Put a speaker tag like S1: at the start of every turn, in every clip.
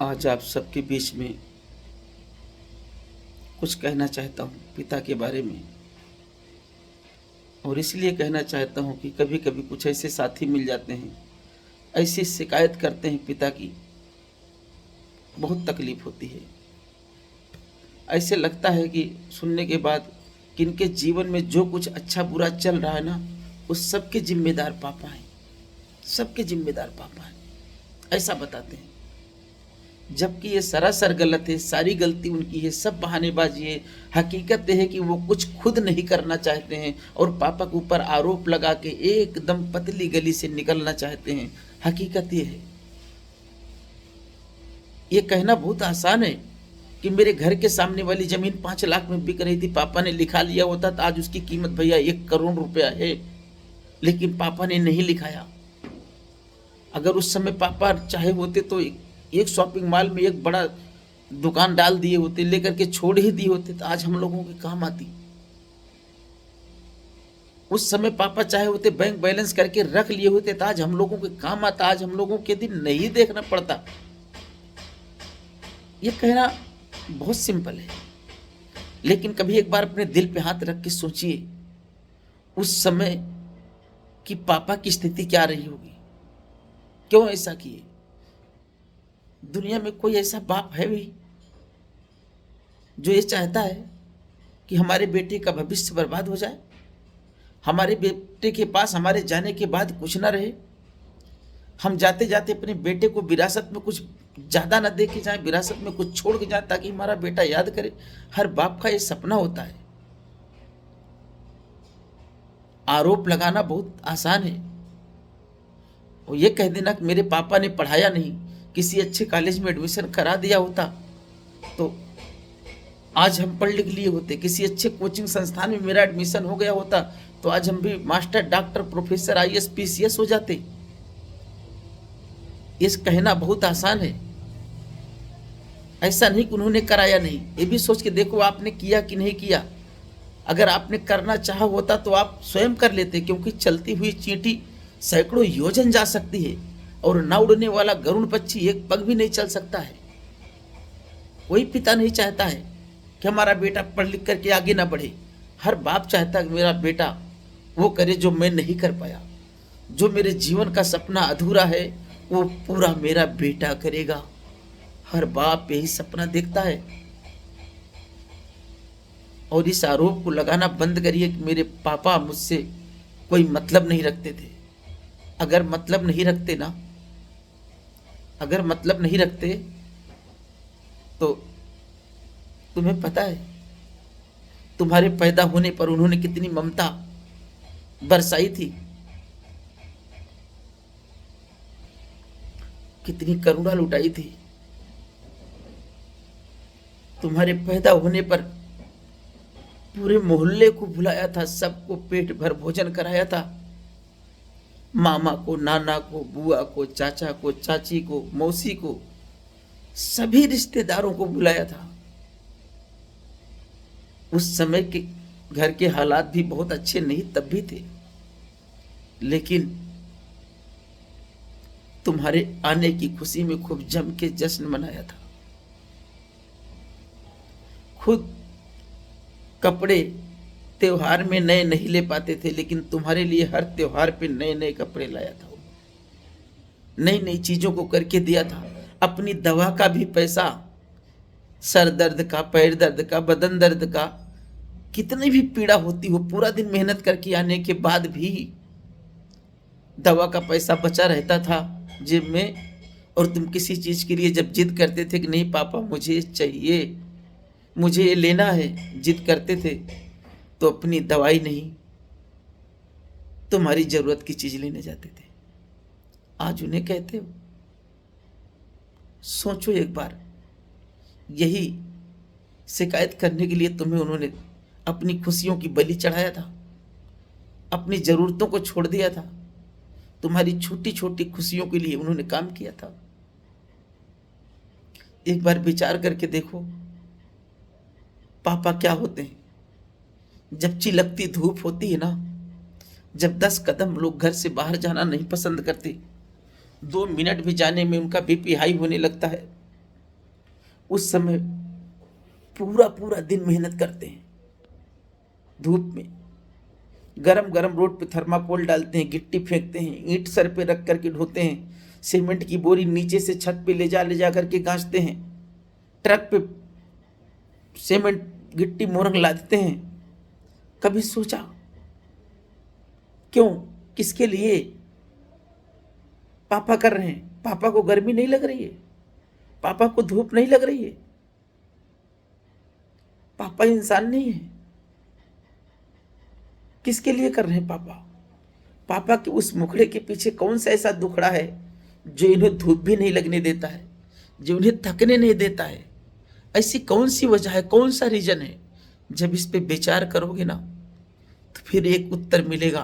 S1: आज आप सबके बीच में कुछ कहना चाहता हूँ पिता के बारे में। और इसलिए कहना चाहता हूँ कि कभी कभी कुछ ऐसे साथी मिल जाते हैं, ऐसी शिकायत करते हैं पिता की, बहुत तकलीफ होती है। ऐसे लगता है कि सुनने के बाद कि इनके जीवन में जो कुछ अच्छा बुरा चल रहा है ना, उस सबके जिम्मेदार पापा हैं, सबके जिम्मेदार पापा हैं, ऐसा बताते हैं। जबकि ये सरासर गलत है, सारी गलती उनकी है, सब बहानेबाजी है। हकीकत यह है कि वो कुछ खुद नहीं करना चाहते हैं और पापा के ऊपर आरोप लगा के एकदम पतली गली से निकलना चाहते हैं। हकीकत ये है। ये कहना बहुत आसान है कि मेरे घर के सामने वाली जमीन 5 लाख में बिक रही थी, पापा ने लिखा लिया होता तो आज उसकी कीमत भैया 1 करोड़ रुपया है, लेकिन पापा ने नहीं लिखाया। अगर उस समय पापा चाहे होते तो एक शॉपिंग मॉल में एक बड़ा दुकान डाल दिए होते, लेकर के छोड़ ही दिए होते तो आज हम लोगों के काम आती। उस समय पापा चाहे होते बैंक बैलेंस करके रख लिए होते तो आज हम लोगों के काम आता, आज हम लोगों के दिन नहीं देखना पड़ता। ये कहना बहुत सिंपल है, लेकिन कभी एक बार अपने दिल पे हाथ रख के सोचिए उस समय कि पापा की स्थिति क्या रही होगी, क्यों ऐसा किए। दुनिया में कोई ऐसा बाप है भी जो ये चाहता है कि हमारे बेटे का भविष्य बर्बाद हो जाए, हमारे बेटे के पास हमारे जाने के बाद कुछ ना रहे, हम जाते जाते अपने बेटे को विरासत में कुछ ज़्यादा ना दे के जाए, विरासत में कुछ छोड़ के जाए ताकि हमारा बेटा याद करे। हर बाप का ये सपना होता है। आरोप लगाना बहुत आसान है, और ये कह देना कि मेरे पापा ने पढ़ाया नहीं, किसी अच्छे कॉलेज में एडमिशन करा दिया होता तो आज हम पढ़ लिख लिए होते, किसी अच्छे कोचिंग संस्थान में मेरा एडमिशन हो गया होता तो आज हम भी master, doctor, professor, IAS, PCS हो जाते। ये कहना बहुत आसान है। ऐसा नहीं कि उन्होंने कराया नहीं, ये भी सोच के देखो आपने किया कि नहीं किया। अगर आपने करना चाहा होता तो आप स्वयं कर लेते, क्योंकि चलती हुई चींटी सैकड़ों योजन जा सकती है और न उड़ने वाला गरुड़ पक्षी एक पग भी नहीं चल सकता है। कोई पिता नहीं चाहता है कि हमारा बेटा पढ़ लिख करके आगे ना बढ़े। हर बाप चाहता है कि मेरा बेटा वो करे जो मैं नहीं कर पाया, जो मेरे जीवन का सपना अधूरा है वो पूरा मेरा बेटा करेगा। हर बाप यही सपना देखता है। और इस आरोप को लगाना बंद करिए कि मेरे पापा मुझसे कोई मतलब नहीं रखते थे। अगर मतलब नहीं रखते ना, अगर मतलब नहीं रखते तो तुम्हें पता है तुम्हारे पैदा होने पर उन्होंने कितनी ममता बरसाई थी, कितनी करुणा लुटाई थी। तुम्हारे पैदा होने पर पूरे मोहल्ले को बुलाया था, सबको पेट भर भोजन कराया था। मामा को, नाना को, बुआ को, चाचा को, चाची को, मौसी को, सभी रिश्तेदारों को बुलाया था। उस समय के घर के हालात भी बहुत अच्छे नहीं तब भी थे, लेकिन तुम्हारे आने की खुशी में खूब जम के जश्न मनाया था। खुद कपड़े त्योहार में नए नहीं ले पाते थे, लेकिन तुम्हारे लिए हर त्योहार पे नए नए कपड़े लाया था, नई नई चीजों को करके दिया था। अपनी दवा का भी पैसा, सर दर्द का, पैर दर्द का, बदन दर्द का, कितनी भी पीड़ा होती हो, पूरा दिन मेहनत करके आने के बाद भी दवा का पैसा बचा रहता था जेब में। और तुम किसी चीज के लिए जब जिद करते थे कि नहीं पापा मुझे चाहिए, मुझे ये लेना है, जिद करते थे, तो अपनी दवाई नहीं, तुम्हारी जरूरत की चीज लेने जाते थे। आज उन्हें कहते हो। सोचो एक बार, यही शिकायत करने के लिए तुम्हें उन्होंने अपनी खुशियों की बलि चढ़ाया था, अपनी जरूरतों को छोड़ दिया था, तुम्हारी छोटी छोटी खुशियों के लिए उन्होंने काम किया था। एक बार विचार करके देखो पापा क्या होते हैं। जब चिलकती धूप होती है ना, जब 10 कदम लोग घर से बाहर जाना नहीं पसंद करते, 2 मिनट भी जाने में उनका बीपी हाई होने लगता है, उस समय पूरा पूरा दिन मेहनत करते हैं धूप में, गरम गरम रोड पे थर्माकोल डालते हैं, गिट्टी फेंकते हैं, ईंट सर पे रख करके ढोते हैं, सीमेंट की बोरी नीचे से छत पे ले जा करके गांचते हैं, ट्रक पे सीमेंट गिट्टी मोरंग लादते हैं। कभी सोचा क्यों, किसके लिए पापा कर रहे हैं? पापा को गर्मी नहीं लग रही है? पापा को धूप नहीं लग रही है? पापा इंसान नहीं है? किसके लिए कर रहे हैं पापा? पापा के उस मुखड़े के पीछे कौन सा ऐसा दुखड़ा है जो इन्हें धूप भी नहीं लगने देता है, जो इन्हें थकने नहीं देता है? ऐसी कौन सी वजह है, कौन सा रीजन है? जब इस पे विचार करोगे ना तो फिर एक उत्तर मिलेगा।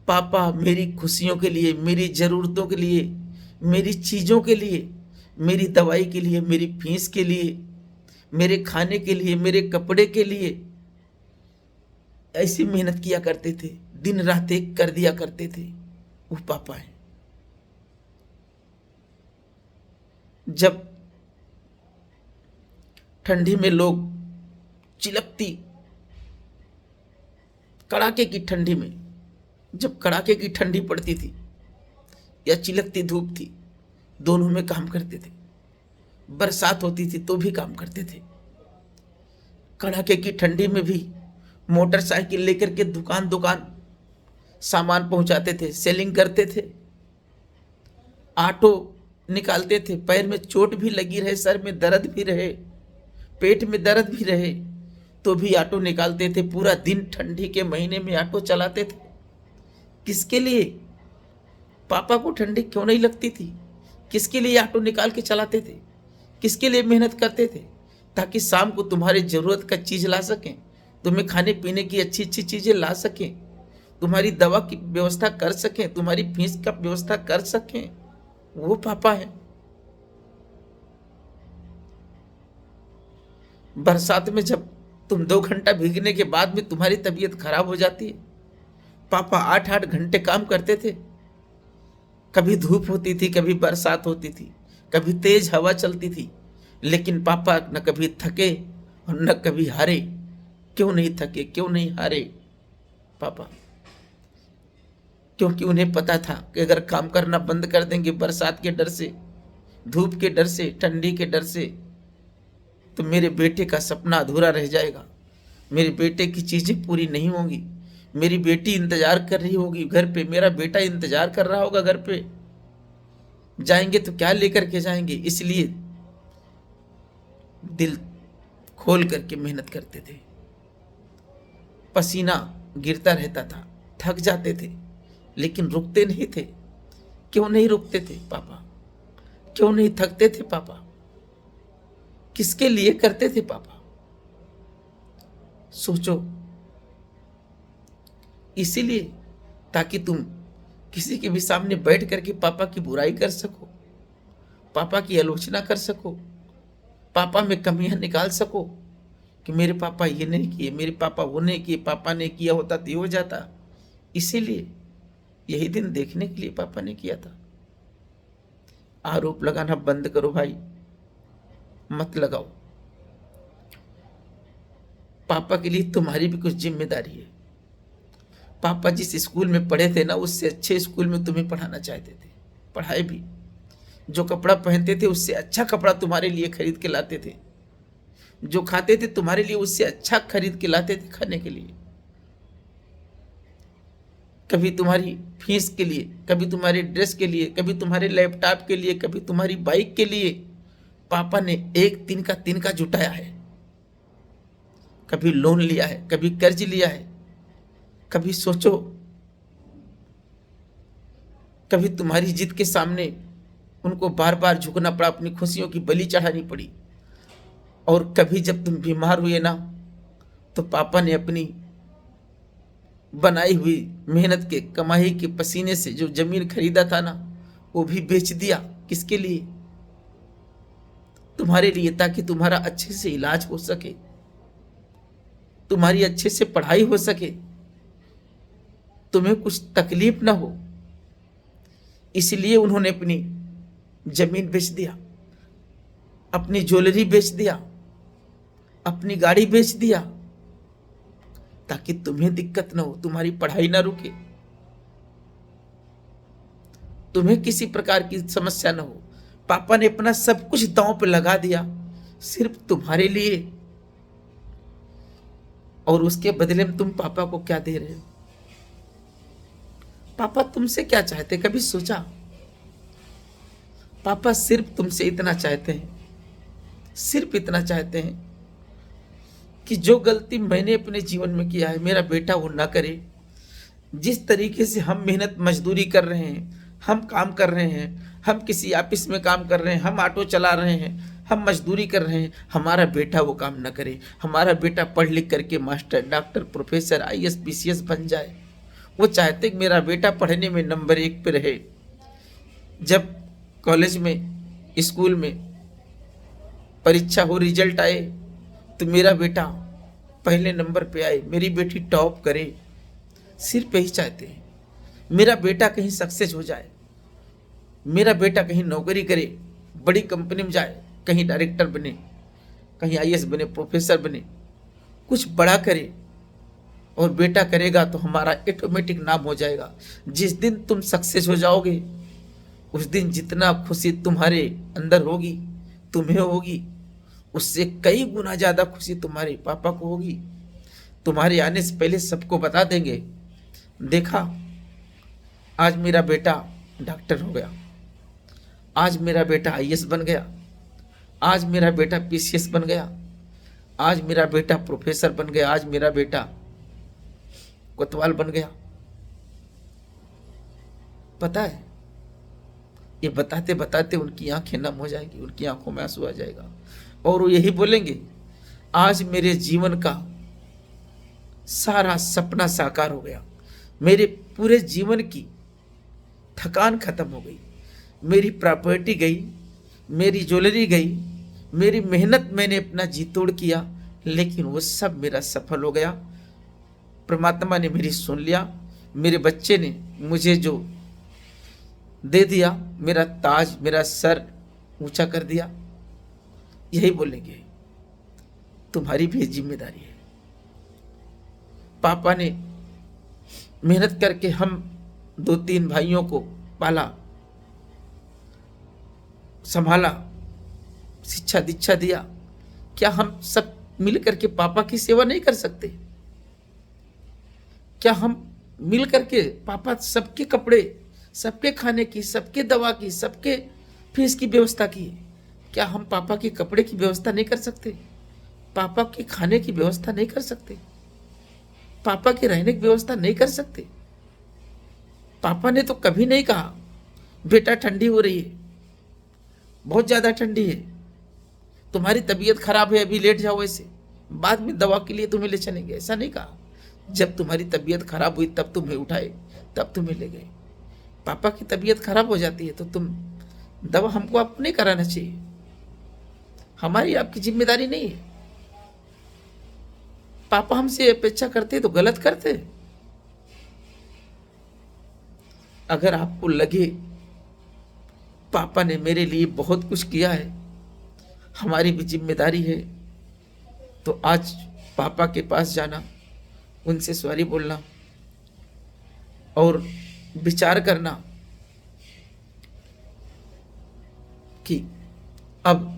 S1: पापा मेरी खुशियों के लिए, मेरी ज़रूरतों के लिए, मेरी चीज़ों के लिए, मेरी दवाई के लिए, मेरी फीस के लिए, मेरे खाने के लिए, मेरे कपड़े के लिए ऐसी मेहनत किया करते थे, दिन रात एक कर दिया करते थे। वो पापा है। जब ठंडी में लोग चिलकती कड़ाके की ठंडी में, जब कड़ाके की ठंडी पड़ती थी या चिलकती धूप थी, दोनों में काम करते थे। बरसात होती थी तो भी काम करते थे। कड़ाके की ठंडी में भी मोटरसाइकिल लेकर के दुकान दुकान सामान पहुंचाते थे, सेलिंग करते थे, ऑटो निकालते थे। पैर में चोट भी लगी रहे, सर में दर्द भी रहे, पेट में दर्द भी रहे, तो भी ऑटो निकालते थे। पूरा दिन ठंडी के महीने में ऑटो चलाते थे। किसके लिए? पापा को ठंडी क्यों नहीं लगती थी? किसके लिए ऑटो निकाल के चलाते थे? किसके लिए मेहनत करते थे? ताकि शाम को तुम्हारी जरूरत का चीज ला सकें, तुम्हें खाने पीने की अच्छी अच्छी चीजें ला सकें, तुम्हारी दवा की व्यवस्था कर सकें, तुम्हारी फीस का व्यवस्था कर सकें। वो पापा है। बरसात में जब तुम 2 घंटा भीगने के बाद में तुम्हारी तबीयत खराब हो जाती है, पापा 8-8 घंटे काम करते थे। कभी धूप होती थी, कभी बरसात होती थी, कभी तेज हवा चलती थी, लेकिन पापा न कभी थके और न कभी हारे। क्यों नहीं थके, क्यों नहीं हारे पापा? क्योंकि उन्हें पता था कि अगर काम करना बंद कर देंगे बरसात के डर से, धूप के डर से, ठंडी के डर से, तो मेरे बेटे का सपना अधूरा रह जाएगा, मेरे बेटे की चीजें पूरी नहीं होंगी, मेरी बेटी इंतजार कर रही होगी घर पे, मेरा बेटा इंतजार कर रहा होगा घर पे। जाएंगे तो क्या लेकर के जाएंगे? इसलिए दिल खोल करके मेहनत करते थे। पसीना गिरता रहता था, थक जाते थे, लेकिन रुकते नहीं थे। क्यों नहीं रुकते थे पापा? क्यों नहीं थकते थे पापा? किसके लिए करते थे पापा? सोचो। इसीलिए ताकि तुम किसी के भी सामने बैठ करके पापा की बुराई कर सको, पापा की आलोचना कर सको, पापा में कमियां निकाल सको कि मेरे पापा ये नहीं किए, मेरे पापा वो नहीं किए, पापा ने किया होता तो ये हो जाता। इसीलिए यही दिन देखने के लिए पापा ने किया था। आरोप लगाना बंद करो भाई, मत लगाओ। पापा के लिए तुम्हारी भी कुछ जिम्मेदारी है। पापा जिस स्कूल में पढ़े थे ना, उससे अच्छे स्कूल में तुम्हें पढ़ाना चाहते थे, पढ़ाए भी। जो कपड़ा पहनते थे उससे अच्छा कपड़ा तुम्हारे लिए खरीद के लाते थे, जो खाते थे तुम्हारे लिए उससे अच्छा खरीद के लाते थे खाने के लिए। कभी तुम्हारी फीस के लिए, कभी तुम्हारे ड्रेस के लिए, कभी तुम्हारे लैपटॉप के लिए, कभी तुम्हारी बाइक के लिए पापा ने एक तिनका जुटाया है। कभी लोन लिया है, कभी कर्ज लिया है। कभी सोचो, कभी तुम्हारी जिद के सामने उनको बार बार झुकना पड़ा, अपनी खुशियों की बलि चढ़ानी पड़ी। और कभी जब तुम बीमार हुए ना, तो पापा ने अपनी बनाई हुई मेहनत के, कमाई के पसीने से जो जमीन खरीदा था ना, वो भी बेच दिया। किसके लिए? तुम्हारे लिए, ताकि तुम्हारा अच्छे से इलाज हो सके, तुम्हारी अच्छे से पढ़ाई हो सके, तुम्हें कुछ तकलीफ ना हो। इसलिए उन्होंने अपनी जमीन बेच दिया, अपनी ज्वेलरी बेच दिया, अपनी गाड़ी बेच दिया, ताकि तुम्हें दिक्कत ना हो, तुम्हारी पढ़ाई ना रुके, तुम्हें किसी प्रकार की समस्या ना हो। पापा ने अपना सब कुछ दांव पे लगा दिया सिर्फ तुम्हारे लिए, और उसके बदले में तुम पापा को क्या दे रहे हो? पापा तुमसे क्या चाहते, कभी सोचा? पापा सिर्फ तुमसे इतना चाहते हैं, सिर्फ इतना चाहते हैं कि जो गलती मैंने अपने जीवन में किया है मेरा बेटा वो ना करे। जिस तरीके से हम मेहनत मजदूरी कर रहे हैं, हम काम कर रहे हैं, हम किसी ऑफिस में काम कर रहे हैं, हम ऑटो चला रहे हैं, हम मजदूरी कर रहे हैं, हमारा बेटा वो काम न करे। हमारा बेटा पढ़ लिख करके master, doctor, professor, IAS PCS बन जाए। वो चाहते कि मेरा बेटा पढ़ने में नंबर 1 पे रहे। जब कॉलेज में, स्कूल में परीक्षा हो, रिजल्ट आए तो मेरा बेटा पहले नंबर पे आए, मेरी बेटी टॉप करे। सिर्फ यही चाहते हैं, मेरा बेटा कहीं सक्सेस हो जाए, मेरा बेटा कहीं नौकरी करे, बड़ी कंपनी में जाए, कहीं डायरेक्टर बने, कहीं IAS बने, प्रोफेसर बने, कुछ बड़ा करे। और बेटा करेगा तो हमारा ऑटोमेटिक नाम हो जाएगा। जिस दिन तुम सक्सेस हो जाओगे उस दिन जितना खुशी तुम्हारे अंदर होगी, तुम्हें होगी, उससे कई गुना ज़्यादा खुशी तुम्हारे पापा को होगी। तुम्हारे आने से पहले सबको बता देंगे, देखा आज मेरा बेटा डॉक्टर हो गया, आज मेरा बेटा IAS बन गया, आज मेरा बेटा PCS बन गया, आज मेरा बेटा प्रोफेसर बन गया, आज मेरा बेटा कोतवाल बन गया। पता है, ये बताते बताते उनकी आंखें नम हो जाएंगी, उनकी आंखों में आंसू आ जाएगा, और वो यही बोलेंगे, आज मेरे जीवन का सारा सपना साकार हो गया, मेरे पूरे जीवन की थकान खत्म हो गई, मेरी प्रॉपर्टी गई, मेरी ज्वेलरी गई, मेरी मेहनत मैंने अपना जी तोड़ किया, लेकिन वो सब मेरा सफल हो गया। परमात्मा ने मेरी सुन लिया, मेरे बच्चे ने मुझे जो दे दिया, मेरा ताज, मेरा सर ऊंचा कर दिया। यही बोलेंगे, तुम्हारी भी जिम्मेदारी है। पापा ने मेहनत करके हम 2-3 भाइयों को पाला, संभाला, शिक्षा दीक्षा दिया। क्या हम सब मिल करके पापा की सेवा नहीं कर सकते? क्या हम मिल करके पापा सबके कपड़े, सबके खाने की, सबके दवा की, सबके फीस की व्यवस्था की? क्या हम पापा के कपड़े की व्यवस्था नहीं कर सकते? पापा के खाने की व्यवस्था नहीं कर सकते? पापा के रहने की व्यवस्था नहीं कर सकते? पापा ने तो कभी नहीं कहा, बेटा ठंडी हो रही है, बहुत ज्यादा ठंडी है, तुम्हारी तबीयत खराब है, अभी लेट जाओ, ऐसे बाद में दवा के लिए तुम्हें ले चलेंगे, ऐसा नहीं कहा। जब तुम्हारी तबीयत खराब हुई तब तुम्हें उठाए, तब तुम्हें ले गए। पापा की तबीयत खराब हो जाती है तो तुम दवा हमको आपको नहीं कराना चाहिए, हमारी आपकी जिम्मेदारी नहीं है। पापा हमसे अपेक्षा करते तो गलत करते। अगर आपको लगे पापा ने मेरे लिए बहुत कुछ किया है, हमारी भी जिम्मेदारी है, तो आज पापा के पास जाना, उनसे सॉरी बोलना और विचार करना कि अब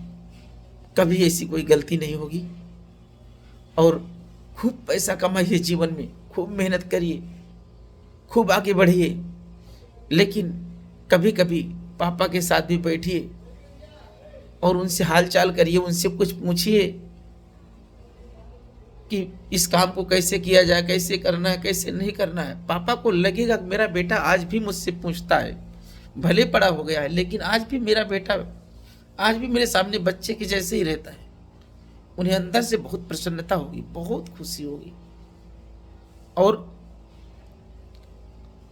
S1: कभी ऐसी कोई गलती नहीं होगी, और खूब पैसा कमाइए, जीवन में खूब मेहनत करिए, खूब आगे बढ़िए, लेकिन कभी कभी पापा के साथ भी बैठिए और उनसे हालचाल करिए, उनसे कुछ पूछिए कि इस काम को कैसे किया जाए, कैसे करना है, कैसे नहीं करना है। पापा को लगेगा मेरा बेटा आज भी मुझसे पूछता है, भले बड़ा हो गया है लेकिन आज भी मेरा बेटा आज भी मेरे सामने बच्चे के जैसे ही रहता है। उन्हें अंदर से बहुत प्रसन्नता होगी, बहुत खुशी होगी, और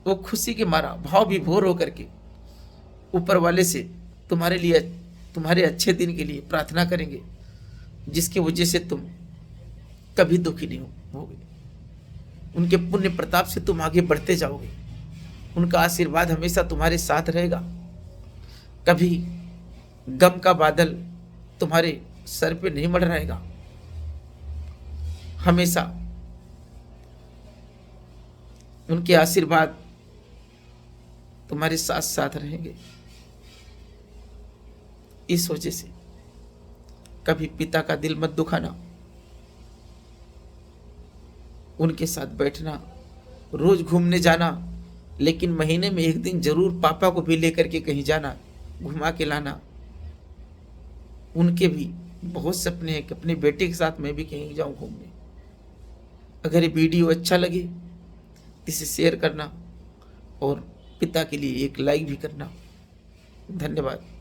S1: वो खुशी के मारा भाव विभोर होकर के ऊपर वाले से तुम्हारे लिए, तुम्हारे अच्छे दिन के लिए प्रार्थना करेंगे, जिसकी वजह से तुम कभी दुखी नहीं होगे। उनके पुण्य प्रताप से तुम आगे बढ़ते जाओगे, उनका आशीर्वाद हमेशा तुम्हारे साथ रहेगा। कभी गम का बादल तुम्हारे सर पे नहीं मंडराएगा। हमेशा उनके आशीर्वाद तुम्हारे साथ साथ रहेंगे। इस वजह से कभी पिता का दिल मत दुखाना। उनके साथ बैठना, रोज घूमने जाना, लेकिन महीने में एक दिन जरूर पापा को भी लेकर के कहीं जाना, घुमा के लाना। उनके भी बहुत सपने हैं कि अपने बेटे के साथ मैं भी कहीं जाऊं घूमने। अगर ये वीडियो अच्छा लगे इसे शेयर करना और पिता के लिए एक लाइक भी करना। धन्यवाद।